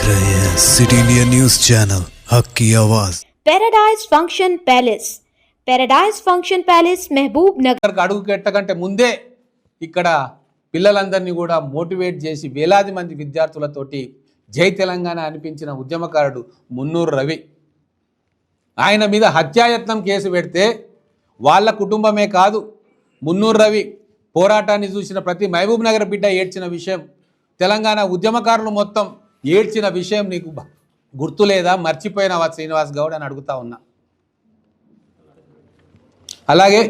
रहे हैं city India news channel हक की आवाज। पैराडाइज फंक्शन पैलेस महबूब नगर అడుగు పెట్టకంటే ముందే ఇక్కడ పిల్లలందరినీ కూడా మోటివేట్ చేసి వేలాది మంది విద్యార్థులతోటి జై తెలంగాణ అనిపించిన ఉద్యమకారుడు మున్నూరు రవి ఆయన మీద హత్యాయత్నం కేసు పెడితే వాళ్ళ కుటుంబమే కాదు మున్నూరు రవి పోరాటాన్ని చూసిన ప్రతి మహబూబ్ నగర్ బిడ్డ ఏడ్చిన విషయం, తెలంగాణ ఉద్యమకారులు మొత్తం ఏడ్చిన విషయం నీకు గుర్తు లేదా, మర్చిపోయినవా శ్రీనివాస్ గౌడ్ అని అడుగుతా ఉన్నా. అలాగే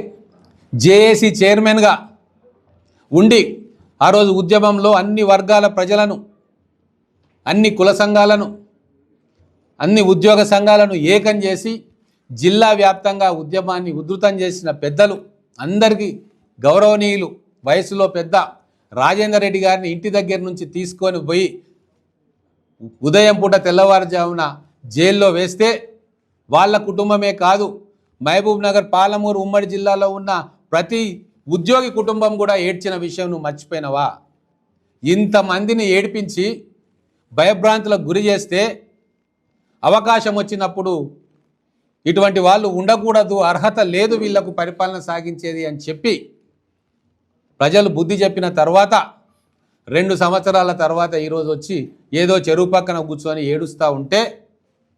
జేఏసీ చైర్మన్గా ఉండి ఆ రోజు ఉద్యమంలో అన్ని వర్గాల ప్రజలను, అన్ని కుల సంఘాలను, అన్ని ఉద్యోగ సంఘాలను ఏకం చేసి జిల్లా వ్యాప్తంగా ఉద్యమాన్ని ఉధృతం చేసిన పెద్దలు అందరికీ గౌరవనీయులు, వయసులో పెద్ద రాజేందర్ రెడ్డి గారిని ఇంటి దగ్గర నుంచి తీసుకొని పోయి ఉదయం పూట తెల్లవారుజామున జైల్లో వేస్తే వాళ్ళ కుటుంబమే కాదు మహబూబ్ నగర్, పాలమూరు ఉమ్మడి జిల్లాలో ఉన్న ప్రతి ఉద్యోగి కుటుంబం కూడా ఏడ్చిన విషయం నువ్వు మర్చిపోయినవా? ఇంతమందిని ఏడిపించి భయభ్రాంతులకు గురి చేస్తే అవకాశం వచ్చినప్పుడు ఇటువంటి వాళ్ళు ఉండకూడదు, అర్హత లేదు వీళ్లకు పరిపాలన సాగించేది అని చెప్పి ప్రజలు బుద్ధి చెప్పిన తర్వాత 2 సంవత్సరాల తర్వాత ఈరోజు వచ్చి ఏదో చెరువు పక్కన కూర్చొని ఏడుస్తూ ఉంటే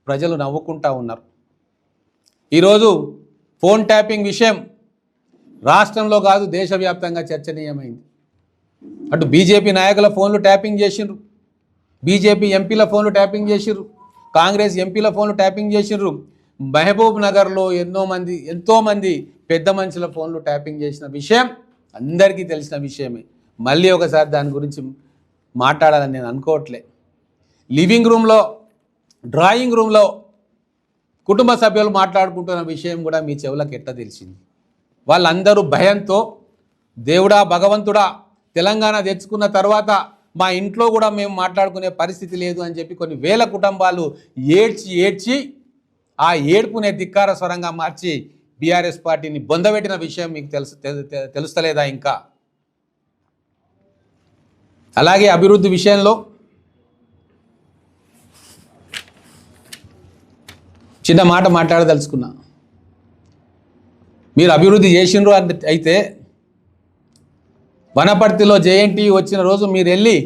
ప్రజలు నవ్వుకుంటూ ఉన్నారు. ఈరోజు ఫోన్ ట్యాపింగ్ విషయం రాష్ట్రంలో కాదు దేశవ్యాప్తంగా చర్చనీయమైంది. అటు బీజేపీ నాయకుల ఫోన్లు ట్యాపింగ్ చేసిండ్రు, బీజేపీ ఎంపీల ఫోన్లు ట్యాపింగ్ చేసిండ్రు, కాంగ్రెస్ ఎంపీల ఫోన్లు ట్యాపింగ్ చేసిండ్రు. మహబూబ్ నగర్లో ఎంతోమంది పెద్ద మనుషుల ఫోన్లు ట్యాపింగ్ చేసిన విషయం అందరికీ తెలిసిన విషయమే. మళ్ళీ ఒకసారి దాని గురించి మాట్లాడాలని నేను అనుకోవట్లే. లివింగ్ రూమ్లో, డ్రాయింగ్ రూమ్లో కుటుంబ సభ్యులు మాట్లాడుకుంటున్న విషయం కూడా మీ చెవులకు ఎట్లా తెలిసింది? వాళ్ళందరూ భయంతో దేవుడా భగవంతుడా తెలంగాణ తెచ్చుకున్న తర్వాత మా ఇంట్లో కూడా మేము మాట్లాడుకునే పరిస్థితి లేదు అని చెప్పి కొన్ని వేల కుటుంబాలు ఏడ్చి ఆ ఏడ్పునే ధిక్కార స్వరంగా మార్చి బీఆర్ఎస్ పార్టీని బొందబెట్టిన విషయం మీకు తెలుస్తలేదా ఇంకా? అలాగే అభివృద్ధి విషయంలో చిన్న మాట మాట్లాడదలుచుకున్నా. మీరు అభివృద్ధి చేసిండ్రు అయితే వనపర్తిలో జేఎన్టీ వచ్చిన రోజు మీరు వెళ్ళి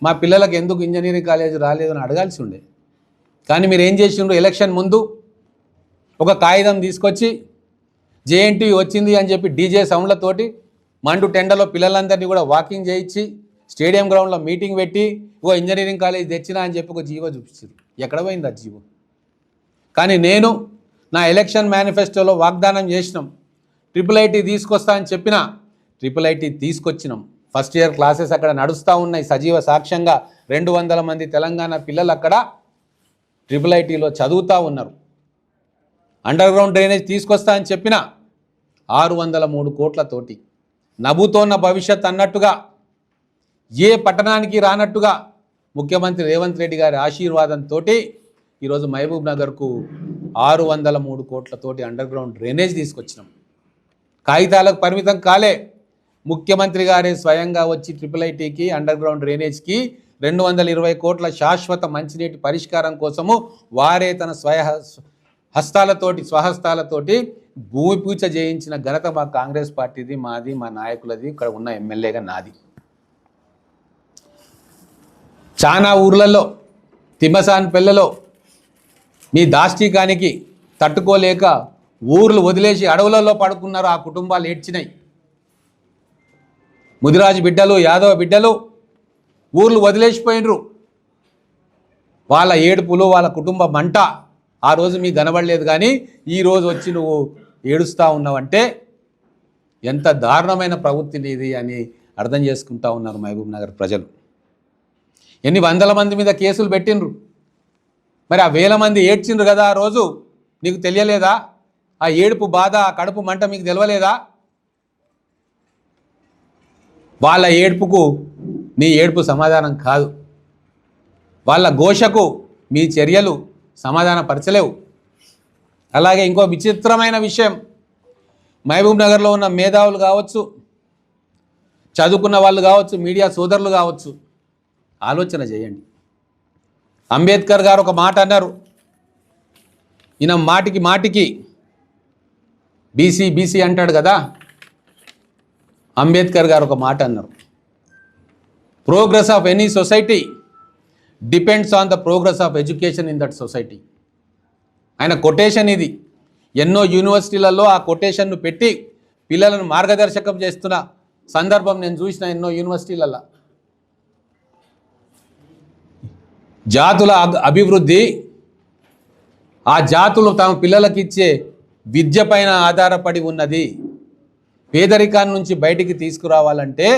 మా పిల్లలకు ఎందుకు ఇంజనీరింగ్ కాలేజ్ రాలేదని అడగాల్సి ఉండే. కానీ మీరు ఏం చేసిండ్రు? ఎలక్షన్ ముందు ఒక కాగితం తీసుకొచ్చి జేఎన్టీ వచ్చింది అని చెప్పి డీజే సౌండ్లతోటి మండు టెండలో పిల్లలందరినీ కూడా వాకింగ్ చేయించి స్టేడియం గ్రౌండ్లో మీటింగ్ పెట్టి ఇంజనీరింగ్ కాలేజ్ తెచ్చినా అని చెప్పి ఒక జీవో చూపించారు. ఎక్కడ పోయింది ఆ జీవో? కానీ నేను నా ఎలక్షన్ మేనిఫెస్టోలో వాగ్దానం చేసినాం, IIIT తీసుకొస్తా అని చెప్పిన IIIT తీసుకొచ్చినాం. ఫస్ట్ ఇయర్ క్లాసెస్ అక్కడ నడుస్తూ ఉన్నాయి సజీవ సాక్ష్యంగా. 200 మంది తెలంగాణ పిల్లలు అక్కడ IIITలో చదువుతూ ఉన్నారు. అండర్ గ్రౌండ్ డ్రైనేజ్ తీసుకొస్తా అని చెప్పిన 603 కోట్లతోటి నభూతోన్న భవిష్యత్ అన్నట్టుగా, ఏ పట్టణానికి రానట్టుగా ముఖ్యమంత్రి రేవంత్ రెడ్డి గారి ఆశీర్వాదంతో ఈరోజు మహబూబ్ నగర్కు 603 కోట్లతోటి అండర్ గ్రౌండ్ డ్రైనేజ్ తీసుకొచ్చినాం. కాగితాలకు పరిమితం కాలే, ముఖ్యమంత్రి గారే స్వయంగా వచ్చి IIITకి అండర్ గ్రౌండ్ డ్రైనేజ్కి 220 కోట్ల శాశ్వత మంచినీటి పరిష్కారం కోసము వారే తన స్వహస్తాలతోటి భూమి పూజ చేయించిన ఘనత మా కాంగ్రెస్ పార్టీది, మాది, మా నాయకులది, ఇక్కడ ఉన్న ఎమ్మెల్యేగా నాది. చాలా ఊర్లలో, తిమ్మసాన్ పెళ్ళలో మీ దాష్టీకానికి తట్టుకోలేక ఊర్లు వదిలేసి అడవులలో పడుకున్నారు. ఆ కుటుంబాలు ఏడ్చినాయి. ముదిరాజు బిడ్డలు, యాదవ బిడ్డలు ఊర్లు వదిలేసిపోయినరు. వాళ్ళ ఏడుపులు, వాళ్ళ కుటుంబ మంట ఆ రోజు మీకు కనబడలేదు. కానీ ఈరోజు వచ్చి నువ్వు ఏడుస్తూ ఉన్నావంటే ఎంత దారుణమైన ప్రవృత్తి ఇది అని అర్థం చేసుకుంటా ఉన్నారు మహబూబ్ నగర్ ప్రజలు. ఎన్ని వందల మంది మీద కేసులు పెట్టినరు. మరి ఆ వేల మంది ఏడ్చిండ్రు కదా ఆ రోజు, నీకు తెలియలేదా? ఆ ఏడుపు బాధ, ఆ కడుపు మంట మీకు తెలియలేదా? వాళ్ళ ఏడుపుకు మీ ఏడుపు సమాధానం కాదు, వాళ్ళ ఘోషకు మీ చర్యలు సమాధానపరచలేవు. అలాగే ఇంకో విచిత్రమైన విషయం, మహబూబ్ నగర్లో ఉన్న మేధావులు కావచ్చు, చదువుకున్న వాళ్ళు కావచ్చు, మీడియా సోదరులు కావచ్చు, ఆలోచన చేయండి. అంబేద్కర్ గారు ఒక మాట అన్నారు. ఈయన మాటికి మాటికి బీసీ బీసీ అంటాడు కదా. అంబేద్కర్ గారు ఒక మాట అన్నారు, progress of any society depends on the progress of education in that society. ఆయన కొటేషన్ ఇది. ఎన్నో యూనివర్సిటీలలో ఆ కొటేషన్ను పెట్టి పిల్లలను మార్గదర్శకం చేస్తున్న సందర్భం నేను చూసిన ఎన్నో యూనివర్సిటీలలో. జాతుల అభివృద్ధి ఆ జాతులు తమ పిల్లలకి ఇచ్చే విద్య పైన ఆధారపడి ఉన్నది. పేదరికాన్ని నుంచి బయటికి తీసుకురావాలంటే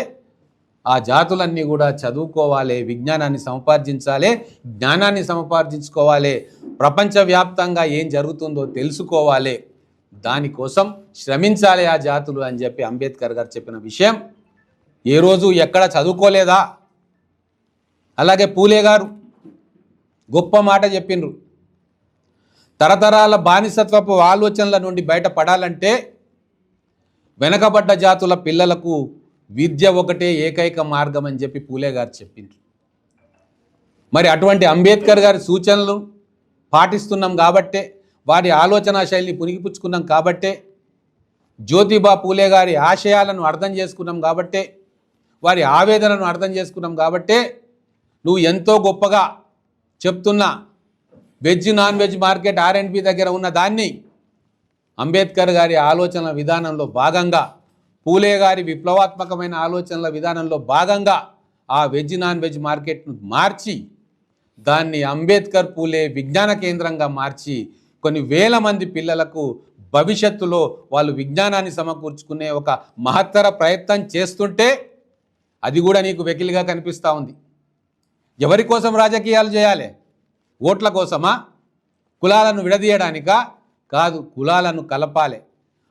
ఆ జాతులన్నీ కూడా చదువుకోవాలి, విజ్ఞానాన్ని సముపార్జించాలి, జ్ఞానాన్ని సముపార్జించుకోవాలి, ప్రపంచవ్యాప్తంగా ఏం జరుగుతుందో తెలుసుకోవాలి, దానికోసం శ్రమించాలి ఆ జాతులు అని చెప్పి అంబేద్కర్ గారు చెప్పిన విషయం ఏ రోజు ఎక్కడ చదువుకోలేదా? అలాగే పూలే గారు గొప్ప మాట చెప్పిండ్రు. తరతరాల బానిసత్వపు ఆలోచనల నుండి బయటపడాలంటే వెనకబడ్డ జాతుల పిల్లలకు విద్య ఒకటే ఏకైక మార్గం అని చెప్పి పూలే గారు చెప్పిండ్రు. మరి అటువంటి అంబేద్కర్ గారి సూచనలు పాటిస్తున్నాం కాబట్టే, వారి ఆలోచన శైలిని పునిగిపుచ్చుకున్నాం కాబట్టే, జ్యోతిబా పూలే గారి ఆశయాలను అర్థం చేసుకున్నాం కాబట్టే, వారి ఆవేదనను అర్థం చేసుకున్నాం కాబట్టే నువ్వు ఎంతో గొప్పగా చెప్తున్న veg non veg market R&B దగ్గర ఉన్న దాన్ని అంబేద్కర్ గారి ఆలోచనల విధానంలో భాగంగా, పూలే గారి విప్లవాత్మకమైన ఆలోచనల విధానంలో భాగంగా ఆ వెజ్ నాన్ వెజ్ మార్కెట్ను మార్చి దాన్ని అంబేద్కర్ పూలే విజ్ఞాన కేంద్రంగా మార్చి కొన్ని వేల మంది పిల్లలకు భవిష్యత్తులో వాళ్ళు విజ్ఞానాన్ని సమకూర్చుకునే ఒక మహత్తర ప్రయత్నం చేస్తుంటే అది కూడా నీకు వెకిలిగా కనిపిస్తూ ఉంది. ఎవరి కోసం రాజకీయాలు చేయాలి? ఓట్ల కోసమా? కులాలను విడదీయడానికా? కాదు, కులాలను కలపాలి,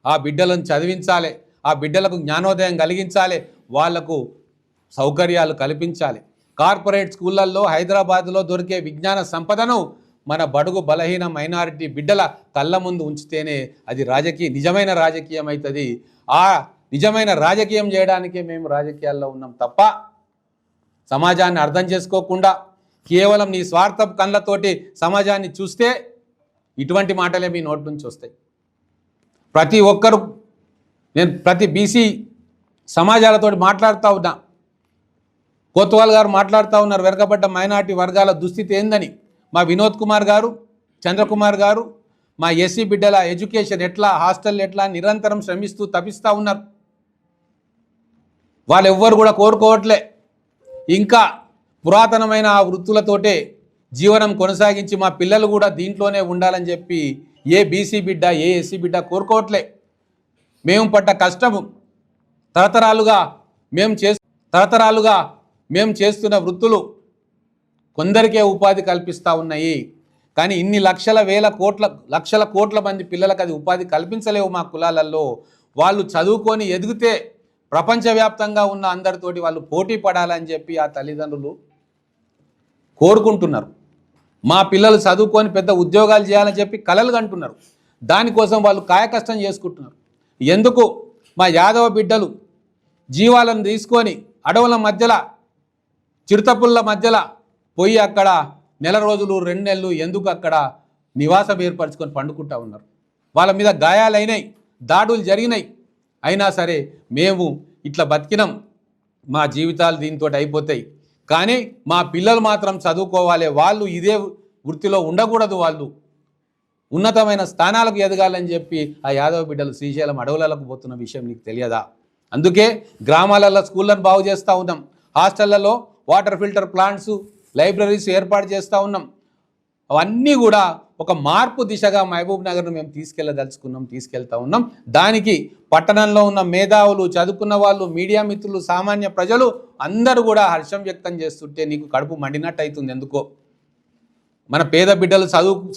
ఆ బిడ్డలను చదివించాలి, ఆ బిడ్డలకు జ్ఞానోదయం కలిగించాలి, వాళ్లకు సౌకర్యాలు కల్పించాలి. కార్పొరేట్ స్కూళ్ళల్లో హైదరాబాద్లో దొరికే విజ్ఞాన సంపదను మన బడుగు బలహీన మైనారిటీ బిడ్డల కళ్ళ ముందు ఉంచితేనే అది నిజమైన రాజకీయం అవుతుంది. ఆ నిజమైన రాజకీయం చేయడానికే మేము రాజకీయాల్లో ఉన్నాం తప్ప సమాజాన్ని అర్థం చేసుకోకుండా కేవలం నీ స్వార్థపు కళ్ళతోటి సమాజాన్ని చూస్తే ఇటువంటి మాటలే మీ నోటి నుంచి వస్తాయి. ప్రతి ఒక్కరు, నేను ప్రతి బీసీ సమాజాలతో మాట్లాడుతూ ఉన్నా. కోత్వాల్ గారు మాట్లాడుతూ ఉన్నారు వెనకబడ్డ మైనార్టీ వర్గాల దుస్థితి ఏందని. మా వినోద్ కుమార్ గారు, చంద్రకుమార్ గారు మా ఎస్సీ బిడ్డల ఎడ్యుకేషన్ ఎట్లా, హాస్టల్ ఎట్లా నిరంతరం శ్రమిస్తూ తపిస్తూ ఉన్నారు. వాళ్ళు ఎవ్వరు కూడా కోరుకోవట్లే. ఇంకా పురాతనమైన ఆ వృత్తులతోటే జీవనం కొనసాగించి మా పిల్లలు కూడా దీంట్లోనే ఉండాలని చెప్పి ఏ బీసీ బిడ్డ, ఏ ఎస్సీ బిడ్డ కోరుకోవట్లే. మేము పడ్డ కష్టము తరతరాలుగా మేము చేస్తున్న వృత్తులు కొందరికే ఉపాధి కల్పిస్తూ ఉన్నాయి. కానీ ఇన్ని లక్షల కోట్ల మంది పిల్లలకు అది ఉపాధి కల్పించలేవు మా కులాలలో. వాళ్ళు చదువుకొని ఎదిగితే ప్రపంచవ్యాప్తంగా ఉన్న అందరితోటి వాళ్ళు పోటీ పడాలని చెప్పి ఆ తల్లిదండ్రులు కోరుకుంటున్నారు. మా పిల్లలు చదువుకొని పెద్ద ఉద్యోగాలు చేయాలని చెప్పి కలలు కంటున్నారు. దానికోసం వాళ్ళు కాయకష్టం చేసుకుంటున్నారు. ఎందుకు మా యాదవ బిడ్డలు జీవాలను తీసుకొని అడవుల మధ్యలో, చిరుతపుల్ల మధ్యలో పోయి అక్కడ నెల రోజులు 2 నెలలు ఎందుకు అక్కడ నివాసం ఏర్పరచుకొని పండుకుంటూ ఉన్నారు? వాళ్ళ మీద గాయాలైనాయి, దాడులు జరిగినాయి. అయినా సరే మేము ఇట్లా బతికినాం, మా జీవితాలు దీంతో అయిపోతాయి, కానీ మా పిల్లలు మాత్రం చదువుకోవాలి, వాళ్ళు ఇదే వృత్తిలో ఉండకూడదు, వాళ్ళు ఉన్నతమైన స్థానాలకు ఎదగాలని చెప్పి ఆ యాదవ బిడ్డలు శ్రీశైలం అడవులకు పోతున్న విషయం నీకు తెలియదా? అందుకే గ్రామాలలో స్కూళ్ళను బాగు చేస్తూ ఉన్నాం, హాస్టళ్లలో వాటర్ ఫిల్టర్ ప్లాంట్స్, లైబ్రరీస్ ఏర్పాటు చేస్తూ ఉన్నాం. అవన్నీ కూడా ఒక మార్పు దిశగా మహబూబ్ నగర్ను మేము తీసుకెళ్తా ఉన్నాం. దానికి పట్టణంలో ఉన్న మేధావులు, చదువుకున్న వాళ్ళు, మీడియా మిత్రులు, సామాన్య ప్రజలు అందరూ కూడా హర్షం వ్యక్తం చేస్తుంటే నీకు కడుపు మండినట్టు అవుతుంది. ఎందుకో మన పేద బిడ్డలు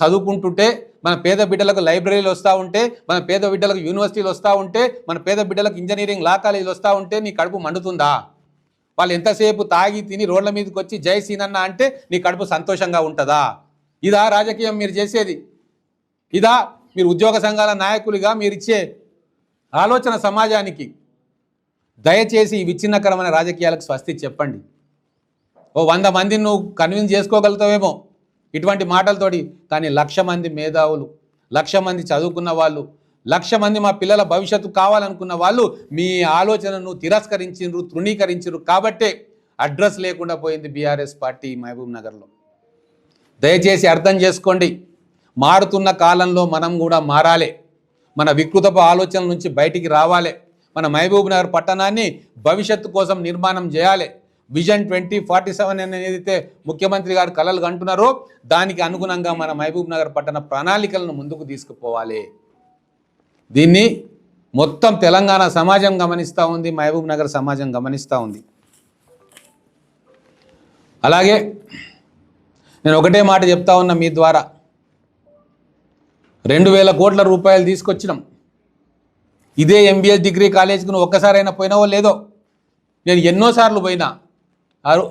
చదువుకుంటుంటే, మన పేద బిడ్డలకు లైబ్రరీలు వస్తూ ఉంటే, మన పేద బిడ్డలకు యూనివర్సిటీలు వస్తూ ఉంటే, మన పేద బిడ్డలకు ఇంజనీరింగ్ లా కాలేజీలు వస్తూ ఉంటే నీ కడుపు మండుతుందా? వాళ్ళు ఎంతసేపు తాగి తిని రోడ్ల మీదకి వచ్చి జై సీనన్న అంటే నీ కడుపు సంతోషంగా ఉంటుందా? ఇదా రాజకీయం మీరు చేసేది? ఇదా మీరు ఉద్యోగ సంఘాల నాయకులుగా మీరు ఇచ్చే ఆలోచన సమాజానికి? దయచేసి ఈ విచ్ఛిన్నకరమైన రాజకీయాలకు స్వస్తి చెప్పండి. ఓ 100 మందిని నువ్వు కన్విన్స్ చేసుకోగలుగుతావేమో, ఇటువంటి మాటలతోటి. కానీ 1,00,000 మంది మేధావులు, 1,00,000 మంది చదువుకున్న వాళ్ళు, 1,00,000 మంది మా పిల్లల భవిష్యత్తు కావాలనుకున్న వాళ్ళు మీ ఆలోచనను తిరస్కరించారు, తృణీకరించారు. కాబట్టే అడ్రస్ లేకుండా పోయింది బీఆర్ఎస్ పార్టీ మహబూబ్ నగర్లో. దయచేసి అర్థం చేసుకోండి. మారుతున్న కాలంలో మనం కూడా మారాలి. మన వికృతపు ఆలోచనల నుంచి బయటికి రావాలి. మన మహబూబ్ నగర్ పట్టణాన్ని భవిష్యత్తు కోసం నిర్మాణం చేయాలి. విజన్ 2047 ఏదైతే ముఖ్యమంత్రి గారు కలలు కంటున్నారో దానికి అనుగుణంగా మన మహబూబ్ నగర్ పట్టణ ప్రణాళికలను ముందుకు తీసుకుపోవాలి. దీన్ని మొత్తం తెలంగాణ సమాజం గమనిస్తూ ఉంది, మహబూబ్ నగర్ సమాజం గమనిస్తూ ఉంది. అలాగే నేను ఒకటే మాట చెప్తా ఉన్నా మీ ద్వారా, 2,000 కోట్ల రూపాయలు తీసుకొచ్చినాం. ఇదే ఎంబీఎస్ డిగ్రీ కాలేజ్కి నువ్వు ఒక్కసారైనా పోయినావో లేదో? నేను ఎన్నోసార్లు పోయినా.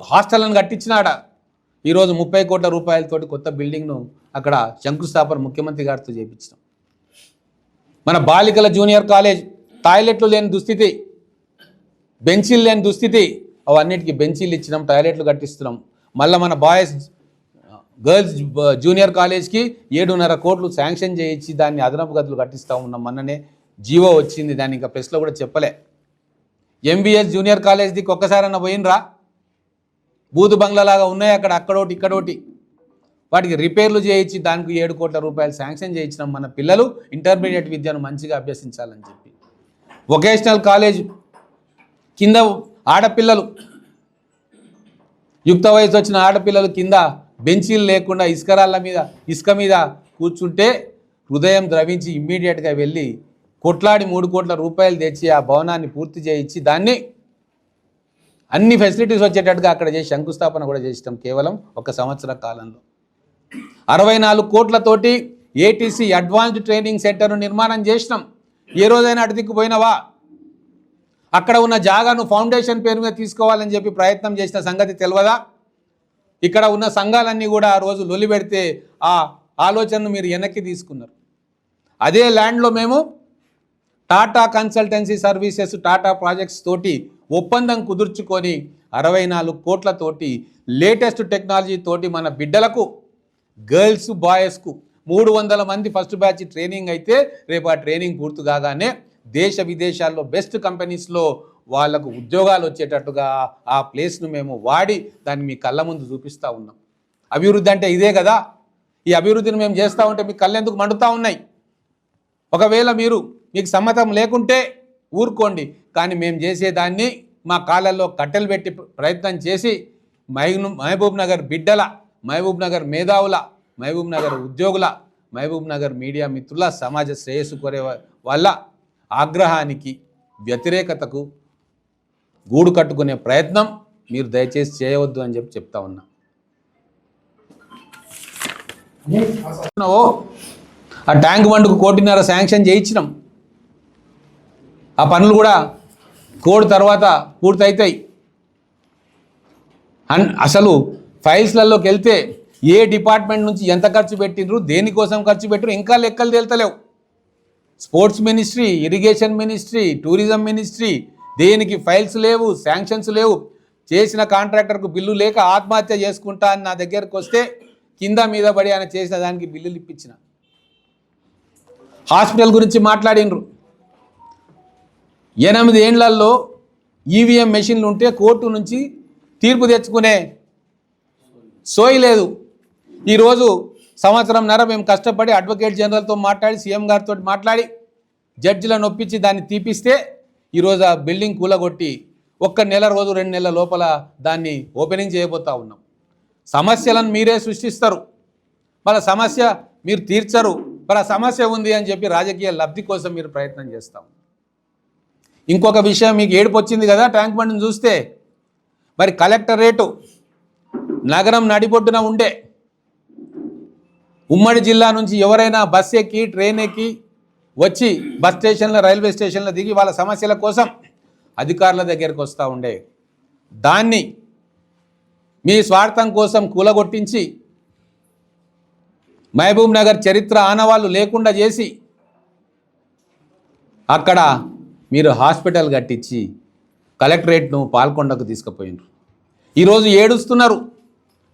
హాస్టల్ని కట్టించినాడ. ఈరోజు 30 కోట్ల రూపాయలతోటి కొత్త బిల్డింగ్ను అక్కడ శంకుస్థాపన ముఖ్యమంత్రి గారితో చేయించినాం. మన బాలికల జూనియర్ కాలేజ్ టాయిలెట్లు లేని దుస్థితి, బెంచీలు లేని దుస్థితి, అవన్నిటికీ బెంచీలు ఇచ్చినాం, టాయిలెట్లు కట్టిస్తున్నాం. మళ్ళీ మన గర్ల్స్ జూనియర్ కాలేజ్కి 7.5 కోట్లు శాంక్షన్ చేయించి దాన్ని అదనపు గదులు కట్టిస్తూ ఉన్నాం. మొన్ననే జీవో వచ్చింది, దాన్ని ఇంకా ప్రెస్లో కూడా చెప్పలే. ఎంబీఎస్ జూనియర్ కాలేజ్ దిక్కు ఒక్కసారన్నా పోయినరా? బూతు బంగ్లాలాగా ఉన్నాయి అక్కడ, అక్కడోటి ఇక్కడోటి. వాటికి రిపేర్లు చేయించి దానికి 7 కోట్ల రూపాయలు శాంక్షన్ చేయించినాం. మన పిల్లలు ఇంటర్మీడియట్ విద్యను మంచిగా అభ్యసించాలని చెప్పి. వొకేషనల్ కాలేజ్ కింద ఆడపిల్లలు, యుక్త వయసు వచ్చిన ఆడపిల్లలు కింద బెంచీలు లేకుండా ఇసుక మీద కూర్చుంటే హృదయం ద్రవించి ఇమ్మీడియట్గా వెళ్ళి కొట్లాడి 3 కోట్ల రూపాయలు తెచ్చి ఆ భవనాన్ని పూర్తి చేయించి దాన్ని అన్ని ఫెసిలిటీస్ వచ్చేటట్టుగా అక్కడ చేసి శంకుస్థాపన కూడా చేసినాం కేవలం 1 సంవత్సర కాలంలో. 64 కోట్లతోటి ఏటీసీ అడ్వాన్స్డ్ ట్రైనింగ్ సెంటర్ నిర్మాణం చేసినాం. ఏ రోజైనా అటు దిక్కు పోయినావా? అక్కడ ఉన్న జాగాను ఫౌండేషన్ పేరు మీద తీసుకోవాలని చెప్పి ప్రయత్నం చేసిన సంగతి తెలియదా? ఇక్కడ ఉన్న సంఘాలన్నీ కూడా ఆ రోజు లొలి పెడితే ఆ ఆలోచనను మీరు వెనక్కి తీసుకున్నారు. అదే ల్యాండ్లో మేము Tata consultancy services, Tata projects తోటి ఒప్పందం కుదుర్చుకొని 64 కోట్లతోటి లేటెస్ట్ టెక్నాలజీ తోటి మన బిడ్డలకు, గర్ల్స్ బాయ్స్కు 300 మంది ఫస్ట్ బ్యాచ్ ట్రైనింగ్ అయితే రేపు ఆ ట్రైనింగ్ పూర్తి కాగానే దేశ విదేశాల్లో బెస్ట్ కంపెనీస్లో వాళ్లకు ఉద్యోగాలు వచ్చేటట్టుగా ఆ ప్లేస్ను మేము వాడి దాన్ని మీ కళ్ళ ముందు చూపిస్తూ ఉన్నాం. అభివృద్ధి అంటే ఇదే కదా. ఈ అభివృద్ధిని మేము చేస్తూ ఉంటే మీ కళ్ళు ఎందుకు మండుతూ ఉన్నాయి? ఒకవేళ మీకు సమ్మతం లేకుంటే ఊరుకోండి, కానీ మేము చేసేదాన్ని మా కాళ్ళల్లో కట్టెలు పెట్టి ప్రయత్నం చేసి మహబూబ్ నగర్ బిడ్డల, మహబూబ్ నగర్ మేధావుల, మహబూబ్ నగర్ ఉద్యోగుల, మహబూబ్ నగర్ మీడియా మిత్రుల సమాజ శ్రేయస్సు కోరే వాళ్ళ ఆగ్రహానికి, వ్యతిరేకతకు గూడు కట్టుకునే ప్రయత్నం మీరు దయచేసి చేయవద్దు అని చెప్పి చెప్తా ఉన్నా. ఆ ట్యాంక్ బండ్కు 1.5 కోటి శాంక్షన్ చేయించినాం. ఆ పనులు కూడా కోడ్ తర్వాత పూర్తవుతాయి. అసలు ఫైల్స్లలోకి వెళ్తే ఏ డిపార్ట్మెంట్ నుంచి ఎంత ఖర్చు పెట్టినరు, దేనికోసం ఖర్చు పెట్టిరు ఇంకా లెక్కలు తేల్తలేవు. Sports ministry, irrigation ministry, tourism ministry, దేనికి ఫైల్స్ లేవు, శాంక్షన్స్ లేవు. చేసిన కాంట్రాక్టర్కు బిల్లు లేక ఆత్మహత్య చేసుకుంటా అని నా దగ్గరకు వస్తే కింద మీద పడి ఆయన చేసిన దానికి బిల్లులు ఇప్పించిన. హాస్పిటల్ గురించి మాట్లాడినరు. 8 ఏళ్లలో ఈవీఎం మెషిన్లు ఉంటే కోర్టు నుంచి తీర్పు తెచ్చుకునే సోయి లేదు. ఈరోజు సంవత్సరంన్నర మేము కష్టపడి అడ్వకేట్ జనరల్తో మాట్లాడి, సీఎం గారితో మాట్లాడి జడ్జిలను ఒప్పించి దాన్ని తీపిస్తే ఈరోజు ఆ బిల్డింగ్ కూలగొట్టి 1 నెల రోజు 2 నెలల లోపల దాన్ని ఓపెనింగ్ చేయబోతా ఉన్నాం. సమస్యలను మీరే సృష్టిస్తారు, వాళ్ళ సమస్య మీరు తీర్చరు. వాళ్ళ సమస్య ఉంది అని చెప్పి రాజకీయ లబ్ధి కోసం మీరు ప్రయత్నం చేస్తాం. ఇంకొక విషయం మీకు ఏడుపు వచ్చింది కదా ట్యాంక్ బండ్ని చూస్తే. మరి కలెక్టరేటు నగరం నడిబొడ్డున ఉండే ఉమ్మడి జిల్లా నుంచి ఎవరైనా బస్ ఎక్కి, ట్రైన్ ఎక్కి వచ్చి బస్ స్టేషన్లో, రైల్వే స్టేషన్లో దిగి వాళ్ళ సమస్యల కోసం అధికారుల దగ్గరికి వస్తూ ఉండే దాన్ని మీ స్వార్థం కోసం కూలగొట్టించి మహబూబ్ నగర్ చరిత్ర ఆనవాళ్ళు లేకుండా చేసి అక్కడ మీరు హాస్పిటల్ కట్టించి కలెక్టరేట్ను పాల్కొండకు తీసుకుపోయినారు. ఈరోజు ఏడుస్తున్నారు.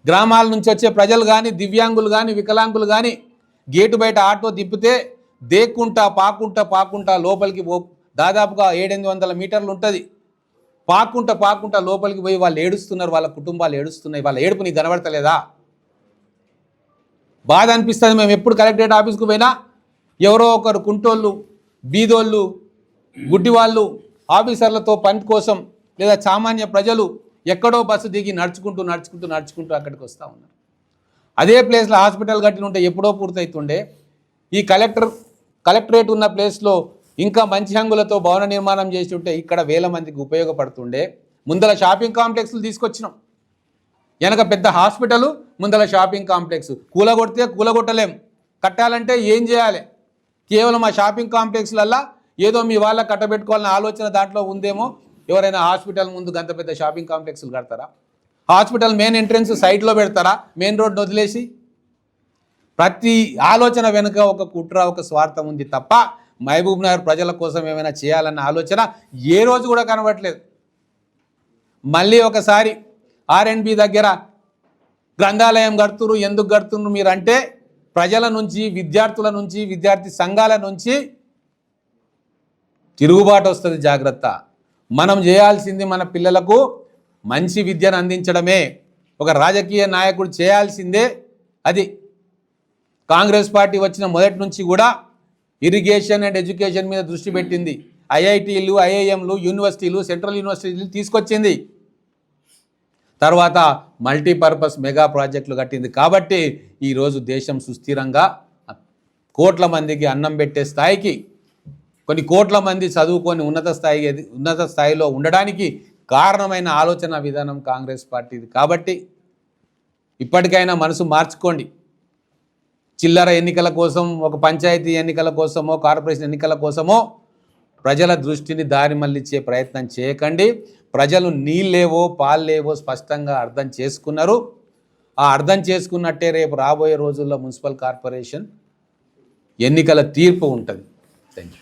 గ్రామాల నుంచి వచ్చే ప్రజలు కానీ, దివ్యాంగులు కానీ, వికలాంగులు కానీ గేటు బయట ఆటో తిప్పితే దేక్కుంటా పాకుంటా లోపలికి దాదాపుగా 700-800 మీటర్లు ఉంటుంది. పాకుంటా లోపలికి పోయి వాళ్ళు ఏడుస్తున్నారు, వాళ్ళ కుటుంబాలు ఏడుస్తున్నాయి. వాళ్ళ ఏడుపు నీకు కనబడతలేదా? బాధ అనిపిస్తుంది. మేము ఎప్పుడు కలెక్టరేట్ ఆఫీస్కు పోయినా ఎవరో ఒకరు కుంటోళ్ళు, బీదోళ్ళు, గుడ్డివాళ్ళు ఆఫీసర్లతో పని కోసం లేదా సామాన్య ప్రజలు ఎక్కడో బస్సు దిగి నడుచుకుంటూ అక్కడికి వస్తూ ఉన్నారు. అదే ప్లేస్లో హాస్పిటల్ కట్టిన ఉంటే ఎప్పుడో పూర్తవుతుండే. ఈ కలెక్టరేట్ ఉన్న ప్లేస్లో ఇంకా మంచి హంగులతో భవన నిర్మాణం చేసి ఉంటే ఇక్కడ వేల మందికి ఉపయోగపడుతుండే. ముందల షాపింగ్ కాంప్లెక్స్లు తీసుకొచ్చినాం. వెనక పెద్ద హాస్పిటల్, ముందల షాపింగ్ కాంప్లెక్స్. కూలగొట్టలేం. కట్టాలంటే ఏం చేయాలి? కేవలం ఆ షాపింగ్ కాంప్లెక్స్లల్లా ఏదో మీ వాళ్ళ కట్టబెట్టుకోవాలన్న ఆలోచన దాంట్లో ఉందేమో. ఎవరైనా హాస్పిటల్ ముందు గంత పెద్ద షాపింగ్ కాంప్లెక్స్లు కడతారా? హాస్పిటల్ మెయిన్ ఎంట్రన్స్ సైడ్లో పెడతారా? మెయిన్ రోడ్డు వదిలేసి? ప్రతి ఆలోచన వెనుక ఒక కుట్ర, ఒక స్వార్థం ఉంది తప్ప మహబూబ్ నగర్ ప్రజల కోసం ఏమైనా చేయాలన్న ఆలోచన ఏ రోజు కూడా కనబడట్లేదు. మళ్ళీ ఒకసారి R&B దగ్గర గ్రంథాలయం కడుతున్నారు. ఎందుకు కడుతున్నారు మీరు అంటే ప్రజల నుంచి, విద్యార్థుల నుంచి, విద్యార్థి సంఘాల నుంచి తిరుగుబాటు వస్తుంది. జాగ్రత్త. మనం చేయాల్సింది మన పిల్లలకు మంచి విద్యను అందించడమే. ఒక రాజకీయ నాయకుడు చేయాల్సిందే అది. కాంగ్రెస్ పార్టీ వచ్చిన మొదటి నుంచి కూడా ఇరిగేషన్ అండ్ ఎడ్యుకేషన్ మీద దృష్టి పెట్టింది. IITలు, IIMలు, యూనివర్సిటీలు, సెంట్రల్ యూనివర్సిటీలు తీసుకొచ్చింది. తర్వాత మల్టీపర్పస్ మెగా ప్రాజెక్టులు కట్టింది. కాబట్టి ఈరోజు దేశం సుస్థిరంగా కోట్ల మందికి అన్నం పెట్టే స్థాయికి, కొన్ని కోట్ల మంది చదువుకొని ఉన్నత స్థాయిలో ఉండడానికి కారణమైన ఆలోచన విధానం కాంగ్రెస్ పార్టీది. కాబట్టి ఇప్పటికైనా మనసు మార్చుకోండి. చిల్లర ఎన్నికల కోసం, ఒక పంచాయతీ ఎన్నికల కోసమో, కార్పొరేషన్ ఎన్నికల కోసమో ప్రజల దృష్టిని దారి మళ్లించే ప్రయత్నం చేయకండి. ప్రజలు నీళ్ళేవో పాలేవో స్పష్టంగా అర్థం చేసుకున్నారు. ఆ అర్థం చేసుకున్నట్టే రేపు రాబోయే రోజుల్లో మున్సిపల్ కార్పొరేషన్ ఎన్నికల తీర్పు ఉంటుంది. Thank you.